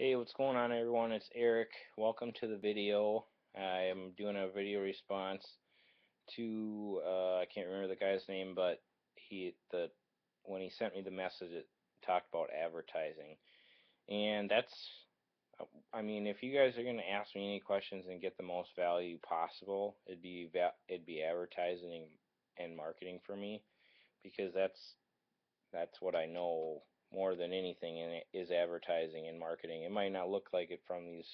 Hey, what's going on everyone? It's Eric. Welcome to the video. I am doing a video response to I can't remember the guy's name, but when he sent me the message it talked about advertising. And that's I mean, if you guys are going to ask me any questions and get the most value possible, it'd be advertising and marketing for me because that's what I know more than anything, and it is advertising and marketing. It might not look like it from these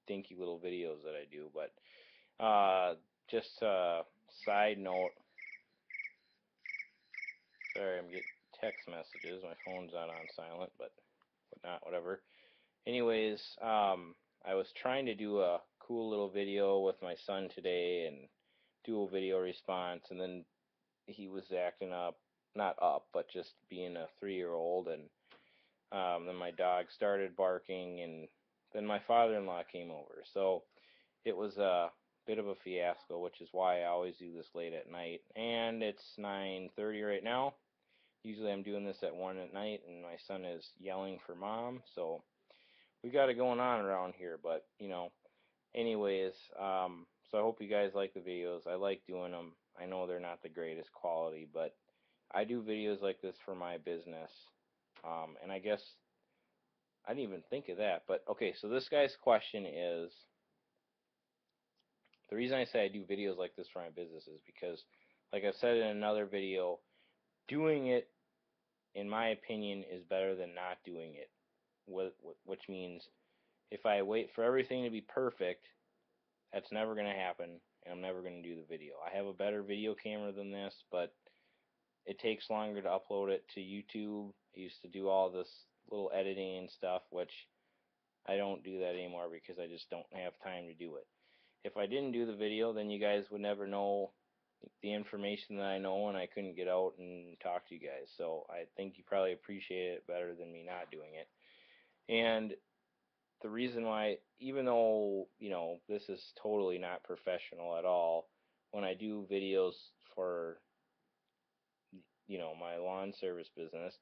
dinky little videos that I do, but just a side note. Sorry, I'm getting text messages. My phone's not on silent, but whatever. Anyways, I was trying to do a cool little video with my son today and do a video response, and then he was acting up, not up, but just being a 3-year-old, and then my dog started barking, and then my father-in-law came over. So it was a bit of a fiasco, which is why I always do this late at night. And it's 9:30 right now. Usually I'm doing this at 1 at night, and my son is yelling for mom. So we got it going on around here. But anyways, so I hope you guys like the videos. I like doing them. I know they're not the greatest quality, but I do videos like this for my business. And I guess I didn't even think of that. But okay, so this guy's question is, the reason I say I do videos like this for my business is because, like I said in another video, doing it, in my opinion, is better than not doing it. Which means if I wait for everything to be perfect, that's never going to happen, and I'm never going to do the video. I have a better video camera than this, but it takes longer to upload it to YouTube. I used to do all this little editing and stuff, which I don't do that anymore because I just don't have time to do it. If I didn't do the video, then you guys would never know the information that I know, and I couldn't get out and talk to you guys. So I think you probably appreciate it better than me not doing it. And the reason why, even though, this is totally not professional at all, when I do videos for, my lawn service business,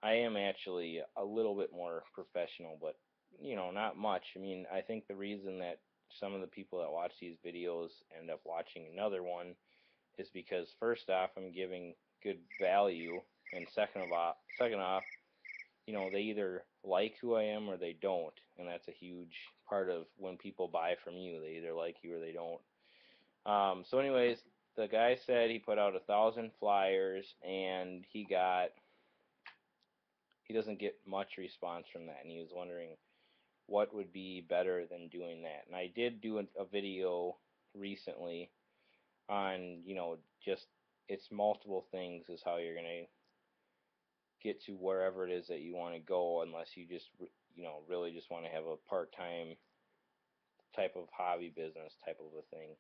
I am actually a little bit more professional, but not much. I mean, I think the reason that some of the people that watch these videos end up watching another one is because first off, I'm giving good value, and second off, they either like who I am or they don't, and that's a huge part of when people buy from you. They either like you or they don't. So anyways, the guy said he put out 1,000 flyers, and he doesn't get much response from that, and he was wondering what would be better than doing that. And I did do a video recently on, just it's multiple things is how you're going to get to wherever it is that you want to go, unless you just, really just want to have a part-time type of hobby business type of a thing,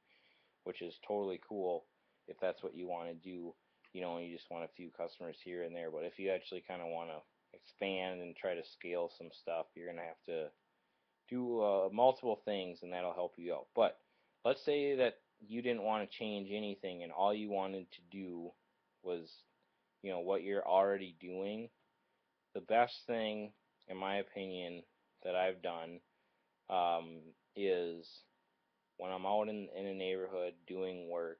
which is totally cool if that's what you want to do, and you just want a few customers here and there. But if you actually kind of want to expand and try to scale some stuff, you're going to have to do multiple things, and that'll help you out. But let's say that you didn't want to change anything, and all you wanted to do was, what you're already doing. The best thing, in my opinion, that I've done is when I'm out in a neighborhood doing work.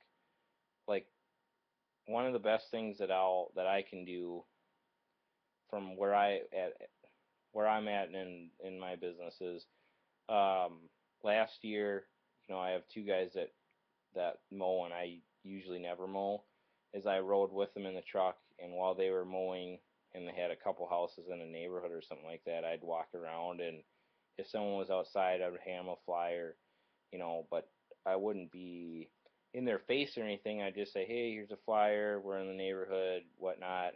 Like, one of the best things that I can do from where I'm at in my business is, last year, I have two guys that mow, and I usually never mow. Is I rode with them in the truck, and while they were mowing, and they had a couple houses in a neighborhood or something like that, I'd walk around, and if someone was outside, I would hand them a flyer, but I wouldn't be in their face or anything. I'd just say, hey, here's a flyer, we're in the neighborhood, whatnot.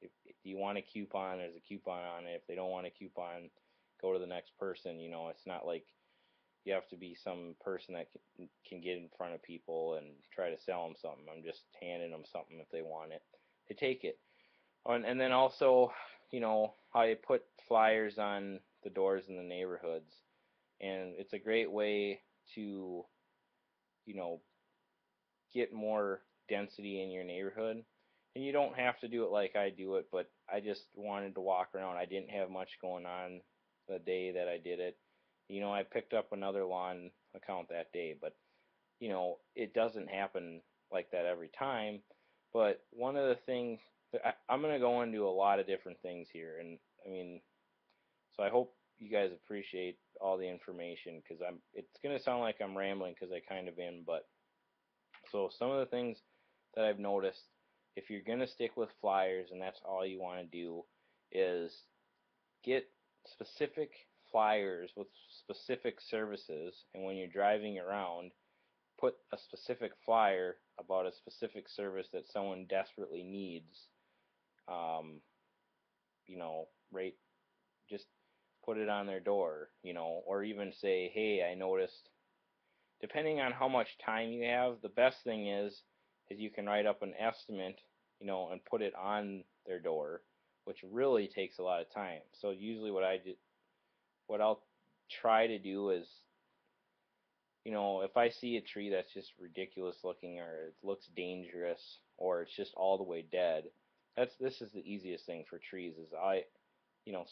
If you want a coupon, there's a coupon on it. If they don't want a coupon, go to the next person. It's not like you have to be some person that can get in front of people and try to sell them something. I'm just handing them something if they want it. They take it. And then also, I put flyers on the doors in the neighborhoods, and it's a great way to, you know, get more density in your neighborhood. And you don't have to do it like I do it, but I just wanted to walk around. I didn't have much going on the day that I did it. I picked up another lawn account that day, but it doesn't happen like that every time. But one of the things I'm going to go into a lot of different things here, and I mean, so I hope you guys appreciate all the information because it's going to sound like I'm rambling because I kind of am, but so some of the things that I've noticed, if you're going to stick with flyers and that's all you want to do, is get specific flyers with specific services, and when you're driving around, put a specific flyer about a specific service that someone desperately needs. Um, right, just put it on their door, or even say, hey, I noticed. Depending on how much time you have, the best thing is you can write up an estimate, and put it on their door, which really takes a lot of time. So usually what I'll try to do is, if I see a tree that's just ridiculous looking or it looks dangerous or it's just all the way dead, this is the easiest thing for trees is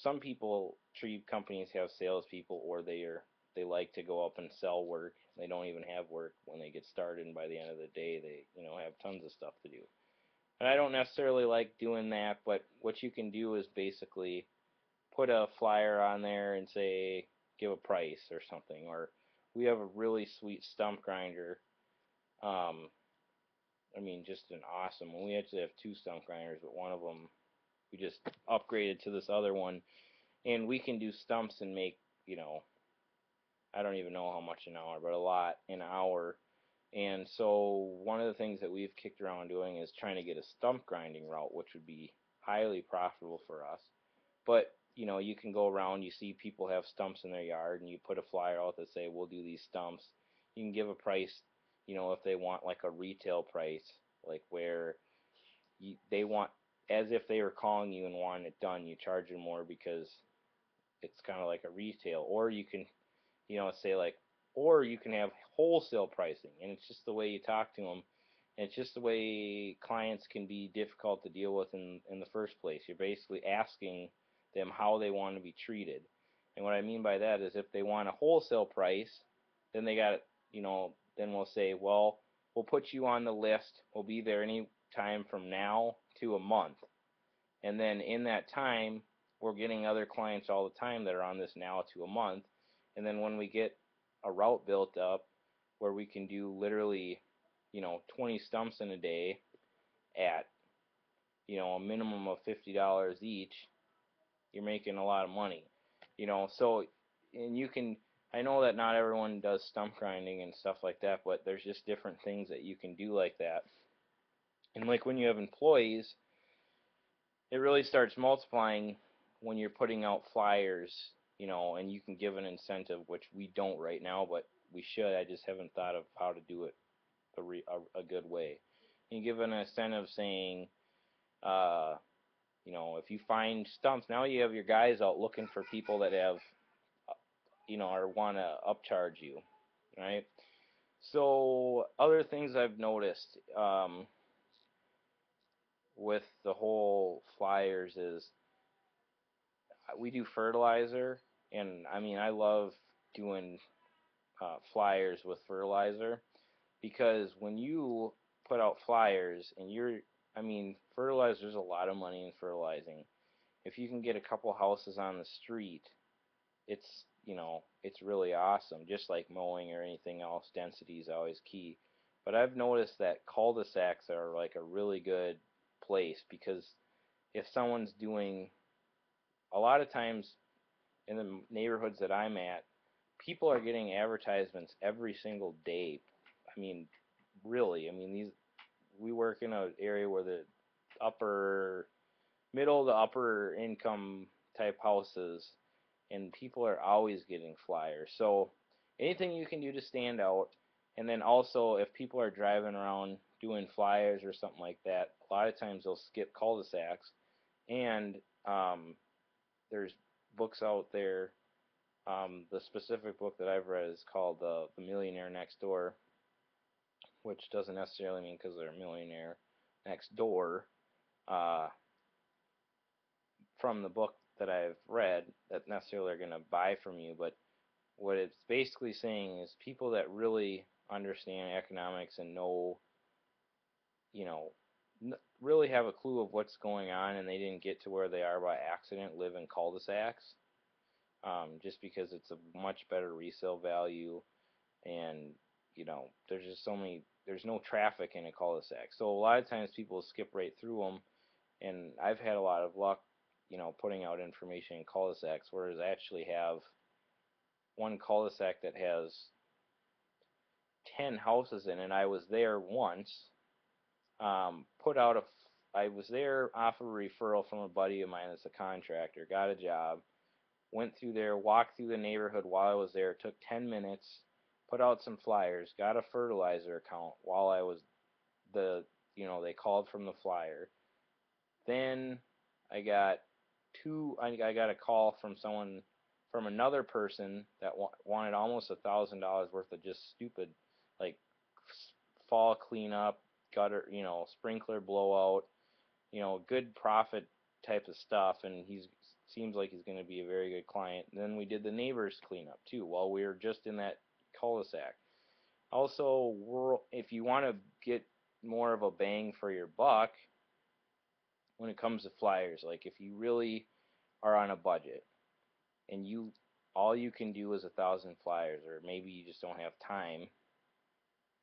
some people, tree companies have salespeople or they like to go up and sell work. They don't even have work when they get started, and by the end of the day, they have tons of stuff to do. And I don't necessarily like doing that, but what you can do is basically put a flyer on there and say give a price or something. Or we have a really sweet stump grinder. Um, I mean, just an awesome one. We actually have two stump grinders, but one of them we just upgraded to this other one, and we can do stumps and make I don't even know how much an hour, but a lot an hour. And so one of the things that we've kicked around doing is trying to get a stump grinding route, which would be highly profitable for us. But you can go around, you see people have stumps in their yard, and you put a flyer out that say we'll do these stumps. You can give a price, if they want like a retail price, like where they want as if they were calling you and wanting it done, you charge them more because it's kind of like a retail. Or you can say like, or you can have wholesale pricing, and it's just the way you talk to them, and it's just the way clients can be difficult to deal with in the first place. You're basically asking them how they want to be treated, and what I mean by that is if they want a wholesale price, then they got then we'll say, well, we'll put you on the list. We'll be there any time from now to a month. And then in that time, we're getting other clients all the time that are on this now to a month. And then when we get a route built up where we can do literally, 20 stumps in a day at, a minimum of $50 each, you're making a lot of money. So, and you can, I know that not everyone does stump grinding and stuff like that, but there's just different things that you can do like that. And like when you have employees, it really starts multiplying when you're putting out flyers, and you can give an incentive, which we don't right now, but we should. I just haven't thought of how to do it a good way. You give an incentive saying, uh, if you find stumps, now you have your guys out looking for people that have, or want to upcharge you, right? So other things I've noticed with the whole flyers is we do fertilizer, and I mean I love doing flyers with fertilizer because when you put out flyers and I mean fertilizer's a lot of money in fertilizing. If you can get a couple houses on the street, it's really awesome. Just like mowing or anything else, density is always key. But I've noticed that cul-de-sacs are like a really good place because if someone's doing a lot of times in the neighborhoods that I'm at, people are getting advertisements every single day. I mean, really. I mean, we work in an area where the upper, middle to upper income type houses, and people are always getting flyers. So anything you can do to stand out, and then also if people are driving around doing flyers or something like that, a lot of times they'll skip cul-de-sacs, and there's books out there. The specific book that I've read is called The Millionaire Next Door, which doesn't necessarily mean because they're a millionaire next door. Uh, from the book that I've read that necessarily are going to buy from you, but what it's basically saying is people that really understand economics and know, you know, really have a clue of what's going on and they didn't get to where they are by accident live in cul-de-sacs, just because it's a much better resale value, and there's just so many, there's no traffic in a cul-de-sac, so a lot of times people skip right through them, and I've had a lot of luck, putting out information in cul-de-sacs, whereas I actually have one cul-de-sac that has 10 houses in it. I was there once, put out a, I was there off of a referral from a buddy of mine that's a contractor, got a job, went through there, walked through the neighborhood while I was there, took 10 minutes, put out some flyers, got a fertilizer account while I was they called from the flyer. Then I got I got a call from someone, from another person that wanted almost $1,000 worth of just stupid, like fall cleanup, gutter, sprinkler blowout, good profit type of stuff, and he's seems like he's going to be a very good client. And then we did the neighbors cleanup too while we were just in that cul-de-sac. Also, if you want to get more of a bang for your buck when it comes to flyers, like if you really are on a budget and all you can do is 1,000 flyers, or maybe you just don't have time,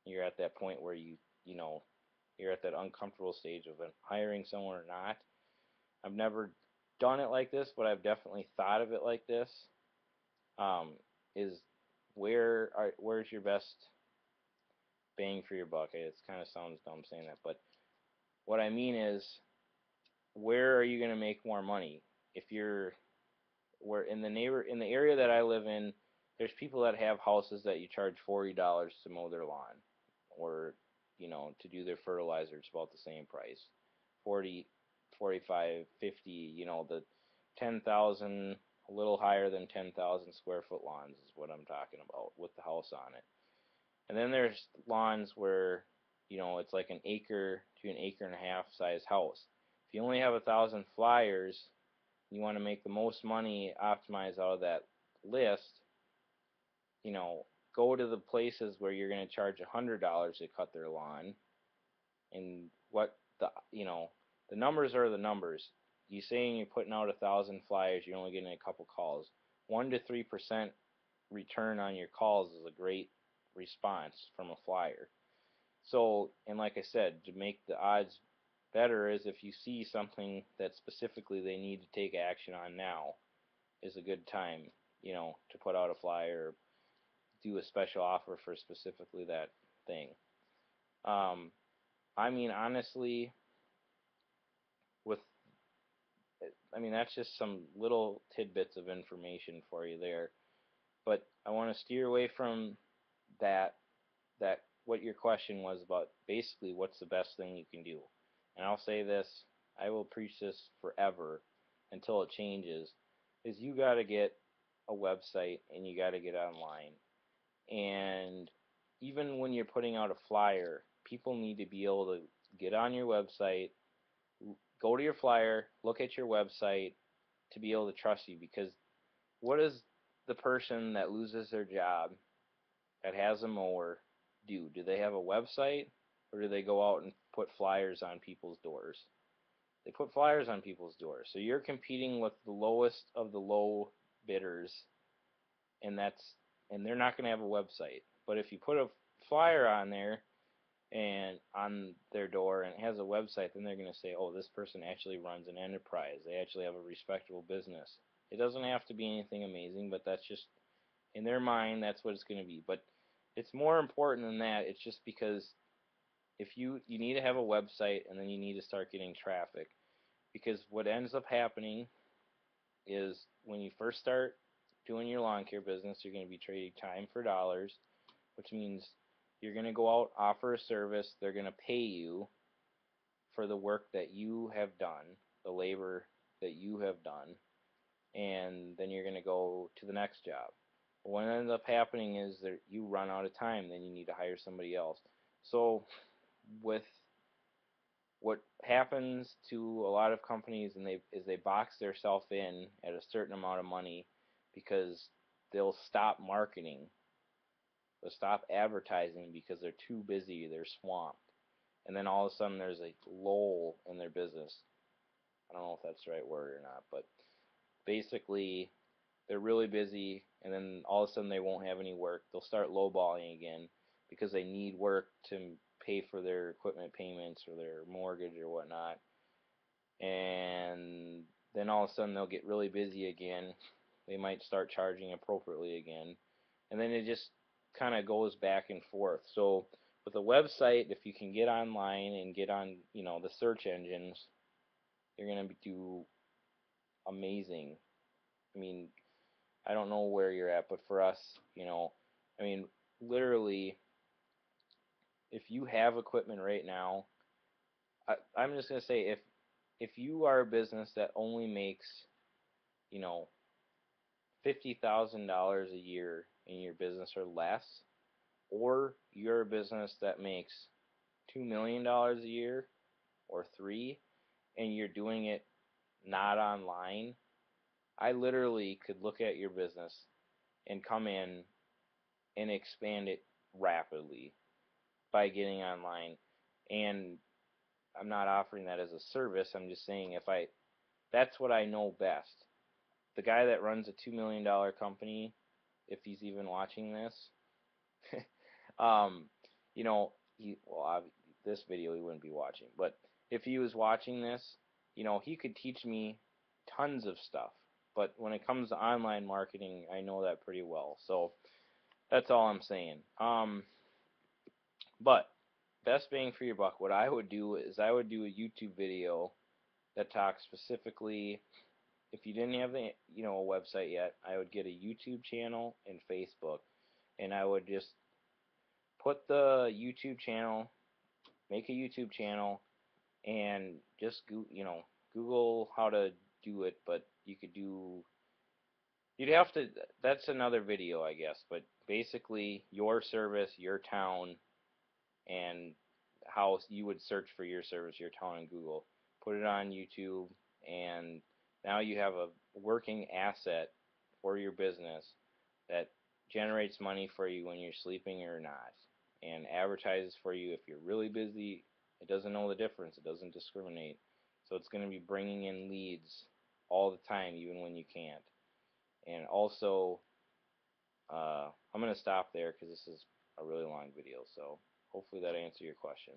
you're at that point where you're at that uncomfortable stage of hiring someone or not. I've never done it like this, but I've definitely thought of it like this. Is where's your best bang for your buck? It kind of sounds dumb saying that, but what I mean is, where are you going to make more money? If you're where in the area that I live in, there's people that have houses that you charge $40 to mow their lawn, or to do their fertilizer. It's about the same price, 40, 45, 50. The 10,000, a little higher than 10,000 square foot lawns is what I'm talking about with the house on it. And then there's lawns where it's like an acre to an acre and a half size house. If you only have 1,000 flyers, you want to make the most money, optimize out of that list, go to the places where you're going to charge $100 to cut their lawn, and the numbers are the numbers. You saying you're putting out 1,000 flyers, you're only getting a couple calls. 1 to 3% return on your calls is a great response from a flyer. So, and like I said, to make the odds better is if you see something that specifically they need to take action on now, is a good time, to put out a flyer, or do a special offer for specifically that thing. I mean, honestly, with, that's just some little tidbits of information for you there. But I want to steer away from that what your question was about, basically what's the best thing you can do. And I'll say this, I will preach this forever until it changes, is you got to get a website and you got to get online. And even when you're putting out a flyer, people need to be able to get on your website, go to your flyer, look at your website, to be able to trust you. Because what does the person that loses their job, that has a mower, do? Do they have a website, or do they go out and put flyers on people's doors? They put flyers on people's doors. So you're competing with the lowest of the low bidders, and they're not going to have a website. But if you put a flyer on there and on their door and it has a website, then they're going to say, oh, this person actually runs an enterprise. They actually have a respectable business. It doesn't have to be anything amazing, but that's just, in their mind, that's what it's going to be. But it's more important than that. It's just because if you need to have a website, and then you need to start getting traffic. Because what ends up happening is, when you first start doing your lawn care business, you're going to be trading time for dollars, which means you're going to go out, offer a service, they're going to pay you for the work that you have done, the labor that you have done, and then you're going to go to the next job. But what ends up happening is that you run out of time, then you need to hire somebody else. So with what happens to a lot of companies and they box themselves in at a certain amount of money because they'll stop marketing, they'll stop advertising because they're too busy, they're swamped, and then all of a sudden there's a lull in their business. I don't know if that's the right word or not, but basically they're really busy, and then all of a sudden they won't have any work. They'll start lowballing again because they need work to pay for their equipment payments or their mortgage or whatnot. And then all of a sudden they'll get really busy again. They might start charging appropriately again, and then it just kind of goes back and forth. So with a website, if you can get online and get on, the search engines, you're gonna do amazing. I mean, I don't know where you're at, but for us, I mean, literally, if you have equipment right now, I'm just gonna say if you are a business that only makes, you know, $50,000 a year in your business or less, or you're a business that makes $2 million a year or three, and you're doing it not online, I literally could look at your business and come in and expand it rapidly by getting online. And I'm not offering that as a service. I'm just saying that's what I know best. The guy that runs a $2 million company, if he's even watching this, um, this video he wouldn't be watching, but if he was watching this, he could teach me tons of stuff. But when it comes to online marketing, I know that pretty well. So that's all I'm saying. But best bang for your buck, what I would do is I would do a YouTube video that talks specifically. If you didn't have a website yet, I would get a YouTube channel and Facebook, and I would just put the YouTube channel, make a YouTube channel, and just Google how to do it. But you'd have to. That's another video, I guess. But basically, your service, your town, and how you would search for your service, your town in Google. Put it on YouTube, and now you have a working asset for your business that generates money for you when you're sleeping or not, and advertises for you if you're really busy. It doesn't know the difference. It doesn't discriminate. So it's going to be bringing in leads all the time, even when you can't. And also, I'm going to stop there because this is a really long video. So hopefully that answered your question.